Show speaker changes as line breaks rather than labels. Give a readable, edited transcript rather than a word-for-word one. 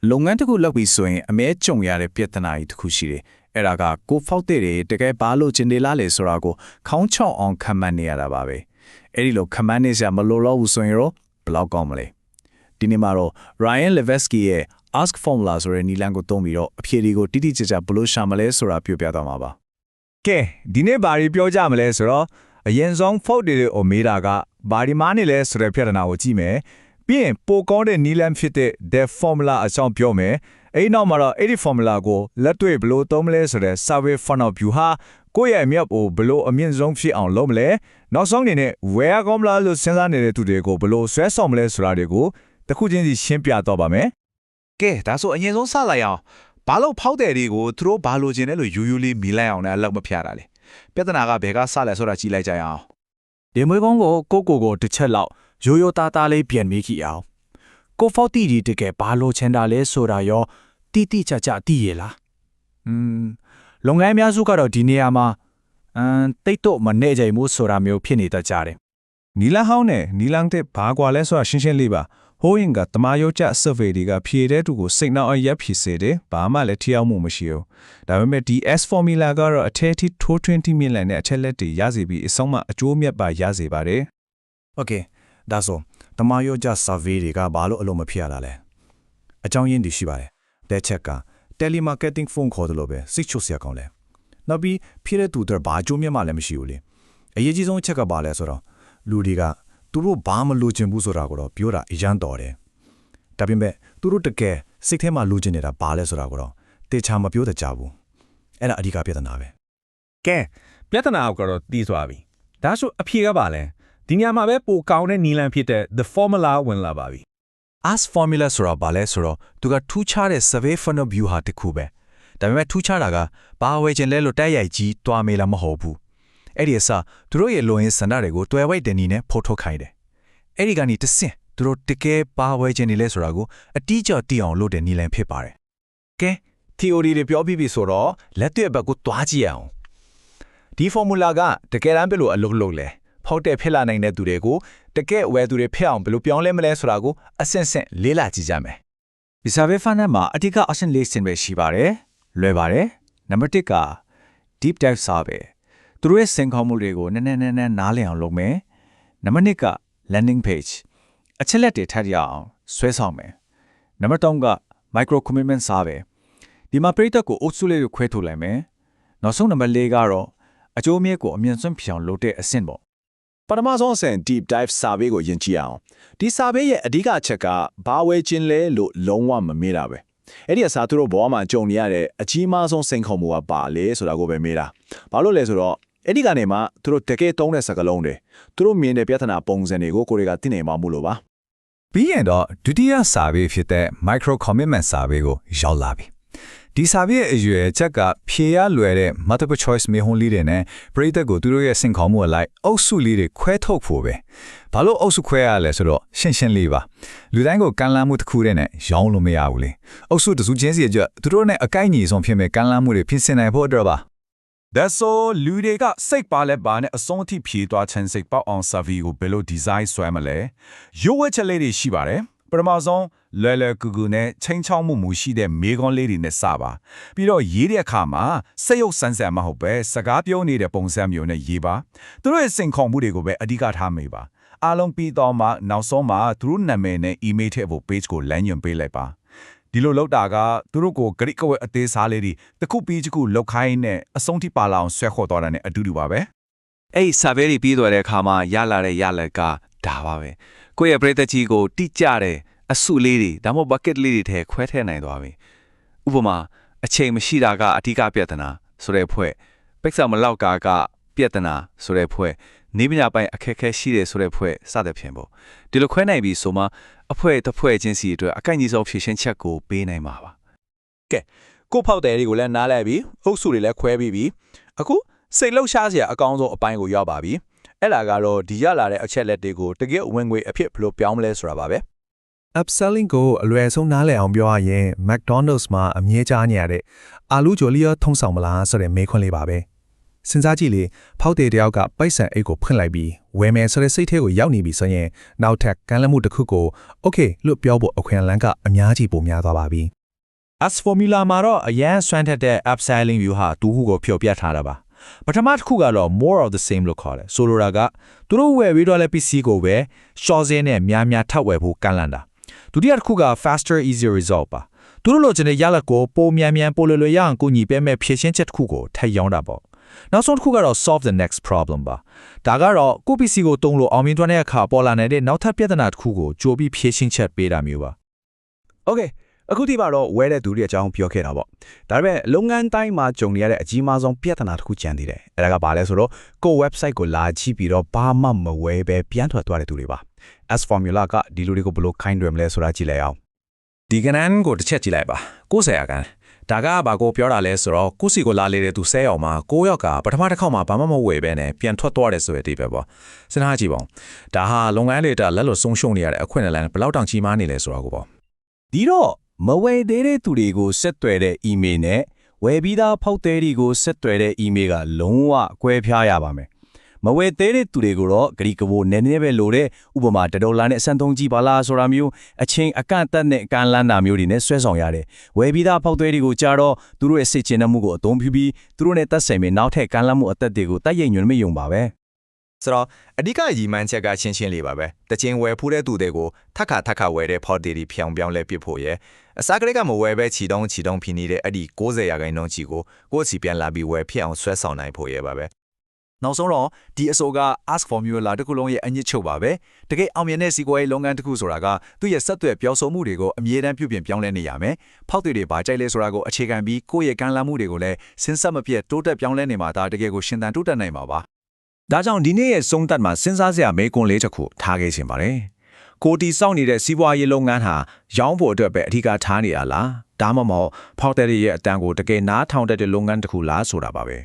လုပ်ငန်းတစ်ခုလုပ်ပြီးဆိုရင်အမဲကြုံရတဲ့ပြဿနာကြီးတစ်ခုရှိတယ်အဲ့ဒါကကိုဖောက်တဲ့တွေတကယ်ဘာလို့ကျင်နေလားလေဆိုတာကိုခေါင်းချောက်အောင်ခံမှန်းနေရတာပါပဲအဲ့ဒီလိုခံမှန်းနေစရာမလိုတော့ဘူးဆိုရင်ရောဘယ်လောက်ကောင်းမလဲဒီနေ့မှာတော့ Ryan Levesque ရဲ့ Ask Formula ဆိုတဲ့နည်းလမ်းကိုသုံးပြီးတော့အဖြေတွေကိုတိတိကျကျဘယ်လိုရှာမလဲဆိုတာပြောပြသွားမှာပါက
ဲဒီနေ့ဘာတွေပြောကြမလဲဆိုတော့အရင်ဆုံး fault တွေကိုမေးတာကဘာဒီမားနေလဲဆိုတဲ့ပြဿနာကိုကြည့်မယ်ပြီးရင်ပိုကောင်းတဲ့နည်းလမ်းဖြစ်တဲ့ the formula အကြောင်းပြောမယ်အဲ့နောက်မှာတော့အဲ့ဒီ formula ကိုလက်တွေ့ဘယ်လိုသုံးမလဲဆိုတဲ့ survey funnel view ဟာကိုယ့်ရဲ့အမြတ်ကိုဘယ်လိုအမြင့်ဆုံးဖြစ်အောင်လုပ်မလဲနောက်ဆုံးအနေနဲ့ where ကောင်းလားလို့စဉ်းစားနေတဲ့သူတွေကိုဘယ်လိုဆွဲဆောင်မလဲဆိုတာတွေကိုတစ်ခုချင်းစီရှင်းပြတော့ပါမယ်က
ဲဒါဆိုအရင်ဆုံးစလိုက်အောင်ဘာလို့ဖောက်တယ်တွေကိုသူတို့ဘာလို့ခြင်းလဲလို့ယူယူလေးမီလိုက်အောင်လည်းအလောက်မဖြတ်တာလေပြဿနာကဘယ်ကစလဲဆိုတာကြည့်လိုက်ကြရအောင်
ဒီမွေးကုန်းကိုတစ်ချက်လောက်ရိုးရိုးသားသားလေးပြန်မိကြည့်အောင်ကိုဖောက်တီဒီတကယ်ဘာလို့ချင်တာလဲဆိုတာရောတိကျကျသိရလားလုပ်ငန်းများစုကတော့ဒီနေရာမှာတိတ်တော့မနေကြဘူးဆိုတာမျိုးဖြစ်နေတတ်ကြတယ်န
ီလာဟောင်းနဲ့နီလန်းတဲ့ဘာကွာလဲဆိုတာရှင်းရှင်းလေးပါဟိုးရင်ကတမာယောကျ survey တွေကဖြေတဲ့သူကိုစိတ်နှောက်အရက်ဖြေစေတယ်ဘာမှလည်းထိရောက်မှုမရှိဘူးဒါပေမဲ့ဒီ S formula ကတော့အထက်ထိထိုးထွင်းထိမြင့်လိုက်တဲ့အချက်လက်တွေရစေပြီးအဆုံးမအကျိုးမြတ်ပါရစေပါတယ်โ
อเคဒါဆိုတမာယောကျ survey တွေကဘာလို့အလုံးမဖြစ်ရတာလဲအကြောင်းရင်းတွေရှိပါတယ်တဲ့ချက်က telemarketing phone ခေါ်တယ်လို့ပဲစိတ်ချုပ်စရာကောင်းလဲနောက်ပြီးဖြည့်တဲ့သူတွေဘာအကျိုးမြတ်မှလည်းမရှိဘူးလေအရေးကြီးဆုံးအချက်ကဘာလဲဆိုတော့လူတွေကသူတို့ဘာမလိုချင်ဘူးဆိုတာကိုတော့ပြောတာအရန်တော်တယ်ဒါပေမဲ့သူတို့တကယ်စိတ်ထဲမှာလိုချင်နေတာဘာလဲဆိုတာကိုတော့တေချာမပြောတတ်ကြဘူးအဲ့ဒါအဓိကပြဿနာပဲ
ကဲပြဿနာကတော့တီးသွားပြီဒါဆိုအဖြေကပါလဲဒီညမှာပဲပိုကောင်းတဲ့နီလန်ဖြစ်တဲ့ the formula ဝင်လာပါပြီ
Ask formula ဆိုတာဘာလဲဆိုတော့သူကထူးခြားတဲ့ survey funnel view ဟာတခုပဲဒါပေမဲ့ထူးခြားတာကဘာဝယ်ချင်လဲလို့တိုက်ရိုက်ကြီးတွားမေးလာမဟုတ်ဘူးအဲ့ဒီအစားသူတို့ရဲ့လိုရင်းစန္ဒတွေကိုတွယ်ဝိုက်တဲ့နည်းနဲ့ဖော်ထုတ်ခိုင်းတယ်အဲ့ဒီကနေတဆင့်သူတို့တကယ်ဘာဝယ်ချင်နေလဲဆိုတာကိုအတိအကျသိအောင်လုပ်တဲ့နည်းလမ်းဖြစ်ပါတယ်
ကဲ theory တွေပြောပြီးပြီဆိုတော့လက်တွေ့ဘက်ကိုတွားကြည့်အောင်ဒီ formula ကတကယ်တမ်းဘယ်လိုအလုပ်လုပ်လဲဖောက်တဲ့ဖြစ်လာနိုင်တဲ့သူတွေကိုတကယ်ဝယ်သူတွေဖြစ်အောင်ဘယ်လိုပြောင်းလဲမလဲဆိုတာကိုအဆင့်ဆင့်လေ့လာကြည့်ကြမယ်ဒ
ီ survey funnel မှာအဓိကအဆင့်၄ဆင့်ပဲရှိပါတယ်လွယ်ပါတယ်နံပါတ်1က deep dive surveyသူတို့ရဲ့စင်ခေါ်မှုတွေကိုနည်းနည်းနားလည်အောင်လုပ်မယ်နံပါတ်2က landing page အချက်လက်တွေထပ်ရအောင်ဆွဲဆောင်မယ်နံပါတ်3က micro commitment survey ဒီမှာပရိသတ်ကိုအုပ်စုလေးကိုခွဲထုတ်လိုက်မယ်နောက်ဆုံးနံပါတ်4ကတော့အကျိုးအမြတ်ကိုအမြင့်ဆုံးဖြစ်အောင်လုပ်တဲ့အဆင့်ပေါ့
ပထမဆုံးအဆင့် deep dive survey ကိုယဉ်ကြည့်အောင်ဒီ survey ရဲ့အဓိကအချက်ကဘာဝယ်ခြင်းလဲလို့လုံးဝမမေးတာပဲအဲ့ဒီအစားသူတို့ဘောမှာကြုံနေရတဲ့အကြီးမားဆုံးစိန်ခေါ်မှုကပါလေဆိုတာကိုပဲမေးတာဘာလို့လဲဆိုတော့အဲ့ဒီကနေမှသူတို့တကယ်တုံးတဲ့စကားလုံးတွေသူတို့မြင်တဲ့ပြဿနာပုံစံတွေကိုကိုတွေကသိနေမှာမို့လို့ပါ
ပြီးရင်တော့ဒုတိယ survey ဖြစ်တဲ့ micro commitment survey ကိုရောက်လာပြီဒီ survey ရဲ့အရွယ်ချက်ကဖြေရလွယ်တဲ့ multiple choice မေးခွန်းလေးတွေနဲ့ပရိသတ်ကိုသူတို့ရဲ့စင်ခေါ်မှုအလိုက်အုပ်စုလေးတွေခွဲထုတ်ဖို့ပဲဘာလို့အုပ်စုခွဲရလဲဆိုတော့ရှင်းလေးပါလူတိုင်းကိုကန်လန်းမှုတစ်ခုတည်းနဲ့ရောင်းလို့မရဘူးလေအုပ်စုတစ်စုချင်းစီအတွက်သူတို့နဲ့အကိုက်ညီဆုံးဖြစ်မဲ့ကန်လန်းမှုတွေပြင်ဆင်နိုင်ဖို့အတွက်ပါ
ဒါဆိုလူတွေကစိတ်ပါလဲပါနဲ့အဆုံးအထိဖြေသွားခြင်းစိတ်ပေါက်အောင် survey ကိုဘယ်လို design ဆွဲမလဲရိုးဝဲချက်လေးတွေရှိပါတယ်ပထမဆုံးလွယ်ကူကူနဲ့ချင်းချောင်းမှုရှိတဲ့မေခွန်းလေးတွေနဲ့စပါပြီးတော့ရေးတဲ့အခါမှာစက်ရုပ်စမ်းစမ်းမဟုတ်ပဲစကားပြောနေတဲ့ပုံစံမျိုးနဲ့ရေးပါသူတို့ရဲ့စင်ခေါ်မှုတွေကိုပဲအဓိကထားမိပါအားလုံးပြီးတော့မှနောက်ဆုံးမှာသူတို့နာမည်နဲ့ email ထည့်ဖို့ page ကိုလမ်းညွှန်ပေးလိုက်ပါဒီလိုလုပ်တာကသူတို့ကိုဂရိကဝဲအသေးစားလေးတွေတစ်ခုပြီးတစ်ခုလောက်ခိုင်းနဲ့အဆုံးထိပါလာအောင်ဆွဲခေါ်သွားတာနဲ့အတူတူပါပဲအ
ဲ့ survey တွေပြီးသွားတဲ့အခါမှာရလာတဲ့ရလက်ကဒါပါပဲကိုယ့်ရဲ့ပရိသတ်ကြီးကိုတိကျတဲ့အစုလေးတွေဒါမှမဟုတ် bucket လေးတွေထဲခွဲထည့်နိုင်သွားပြီဥပမာအချိန်မရှိတာကအဓိကပြဿနာဆိုတဲ့ဖွဲ့ပိတ်စာမလောက်ကပြဿနာဆိုတဲ့ဖွဲ့နေပညာပိုင်းအခက်အခဲရှိတယ်ဆိုတဲ့ဖွဲ့စသဖြင့်ပေါ့ဒီလိုခွဲနိုင်ပြီဆိုမှအဖွဲ့တစ်ဖွဲ့ချင်းစီအတွက်အကိုက်ကြီးဆုံးဖြည့်ရှင်းချက်ကိုပေးနိုင်မှာပါကဲကိုဖောက်တယ်တွေကိုလည်းနားလဲပြီအုပ်စုတွေလည်းခွဲပြီးပြီအခုစိတ်လှုပ်ရှားစရာအကောင်းဆုံးအပိုင်းကိုရောက်ပါပြီအဲ့ဒါကတော့ဒီရလာတဲ့အချက်လက်တွေကိုတကယ်ဝင်ငွေအဖြစ်ဘယ်လိုပြောင်းမလဲဆိုတာပါပဲ
upselling ကိုအလွယ်ဆုံးနားလည်အောင်ပြောရရင် McDonald's မှာအမြဲကြားနေရတဲ့အာလူဂျိုလီယာထုံးဆောင်မလားဆိုတဲ့မေးခွန်းလေးပါပဲစဉ်းစားကြည့်လေဖောက်တဲ့တယောက်ကပိုက်ဆံအိတ်ကိုဖွင့်လိုက်ပြီးဝယ်မယ်ဆိုတဲ့စိတ်ထဲကိုရောက်နေပြီဆိုရင်နောက်ထပ်ကမ်းလှမ်းမှုတစ်ခုကို okay လို့ပြောဖို့အခွင့်အလမ်းကအများကြီးပိုများသွားပါပြီ
as formula မှာတော့အရန်စွမ်းထက်တဲ့ upselling view ဟာတူဟုကိုဖြောပြထားတာပါပထမတစ်ခုကတော့ more of the same လို့ခေါ်တယ်ဆိုလိုတာကသူတို့ဝယ်ပြီးတော့လဲ PC ကိုပဲ short sale နဲ့များများထပ်ဝယ်ဖို့ကန့်လန့်တာဒုတိယတစ်ခုက faster easier result ပါသူတို့လိုချင်တဲ့ရလဒ်ကိုပိုမြန်မြန်ပိုလွယ်လွယ်ရအောင်ကိုညီပေးမဲ့ဖြည့်ရှင်းချက်တစ်ခုကိုထပ်ရောင်းတာပေါ့နောက်ဆုံးတစ်ခုကတော့ solve the next problem ပါဒါကတော့ကို PC ကိုတုံးလို့အောင်မြင်သွားတဲ့အခါပေါ်လာနေတဲ့နောက်ထပ်ပြဿနာတစ်ခုကိုကြိုပြီးဖြည့်ရှင်းချက်ပေးတာမျိုးပါ
Okay အခုဒီမှာတော့ဝဲတဲ့သူတွေအကြောင်းပြောခဲ့တာပေါ့ဒါပေမဲ့လုပ်ငန်းတိုင်းမှာကြုံနေရတဲ့အကြီးမားဆုံးပြဿနာတစ်ခုကျန်သေးတယ်အဲ့ဒါကဘာလဲဆိုတော့ကို website ကိုလာကြည့်ပြီးတော့ဘာမှမဝဲပဲပြန်ထွက်သွားတဲ့သူတွေပါ as formula ကဒီလူတွေကိုဘယ်လိုခိုင်းတယ်မလဲဆိုတာကြည့်လိုက်အောင်
ဒီကနန်းကိုတစ်ချက်ကြည့်လိုက်ပါ90ရာကန်ဒါကဘာကိုပြောတာလဲဆိုတော့ကိုစီကိုလာလေတဲ့သူဆဲအောင်မှာ9ယောက်ကပထမတစ်ခေါက်မှာဘာမှမဝယ်ပဲနဲ့ပြန်ထွက်သွားတယ်ဆိုတဲ့အတိပဲပေါ့စဉ်းစားကြည့်ပါဦးဒါဟာလုပ်ငန်းတွေတက်လက်လို့ဆုံးရှုံးနေရတဲ့အခွင့်အလမ်းဘယ်လောက်တောင်ကြီးမားနေလဲဆိုတော့ကိုပေါ့
ဒီတော့မဝယ်သေးတဲ့သူတွေကိုဆက်သွယ်တဲ့ email နဲ့ဝယ်ပြီးသားဖောက်သည်တွေကိုဆက်သွယ်တဲ့ email ကလုံးဝကွဲပြားရပါမယ်မဝယ်သေးတဲ့သူတွေကိုတော့ဂရီကဘိုနည်းနည်းပဲလိုတဲ့ဥပမာ$နဲ့အစံသုံးကြည့်ပါလားဆိုတာမျိုးအချင်းအကန့်အသတ်နဲ့ကန်လန်းတာမျိုးတွေနဲ့ဆွဲဆောင်ရတယ်ဝယ်ပြီးသားဖောက်သည်တွေကိုကြတော့သူတို့ရဲ့စိတ်ချမှုကိုအသုံးပြုပြီးသူတို့နဲ့သက်ဆိုင်မဲ့နောက်ထပ်ကန်လန်းမှုအသက်တွေကိုတိုက်ရိုက်ညွှန်မယုံပါပဲ
ဆိုတော့အဓိကရည်မှန်းချက်ကချင်းချင်းလေးပါပဲတချင်းဝယ်ဖူးတဲ့သူတွေကိုထက်ခါဝယ်တဲ့ဖော်တီတွေဖြောင်ပြောင်းလဲပစ်ဖို့ရဲ့အစားကလေးကမဝယ်ပဲချီတုံးဖြစ်နေတဲ့အဲ့ဒီ90ရာခိုင်နှုန်းချီကိုကိုယ့်စီပြန်လာပြီးဝယ်ဖြစ်အောင်ဆွဲဆောင်နိုင်ဖို့ရဲ့ပါပဲနောက်ဆုံးတော့ဒီအဆိုက ask formula တစ်ခုလုံးရဲ့အညစ်ချုပ်ပါပဲတကယ်အောင်မြင်တဲ့စီးပွားရေးလုပ်ငန်းတစ်ခုဆိုတာကသူ့ရဲ့ဆက်သွယ်ပြောဆိုမှုတွေကိုအမြဲတမ်းပြုပြင်ပြောင်းလဲနေရမယ်ဖောက်တွေဘာကြိုက်လဲဆိုတာကိုအခြေခံပြီးကိုယ့်ရဲ့ကမ်းလှမ်းမှုတွေကိုလည်းစဉ်းစားမပြတ်တိုးတက်ပြောင်းလဲနေမှာဒါတကယ်ကိုရှင်သန်တိုးတက်နိုင်မှာပါဒါကြောင့်ဒီနေ့ရဲ့ဆုံးသက်မှာစဉ်းစားစရာမေးခွန်းလေးတစ်ခုထားခဲ့ခြင်းပါတယ်ကိုတီစောင့်နေတဲ့စီးပွားရေးလုပ်ငန်းဟာရောင်းဖို့အတွက်ပဲအထူးထားနေရလားဒါမှမဟုတ်ဖောက်တဲ့ရဲ့အတန်းကိုတကယ်နားထောင်တဲ့လုပ်ငန်းတစ်ခုလားဆိုတာပါပဲ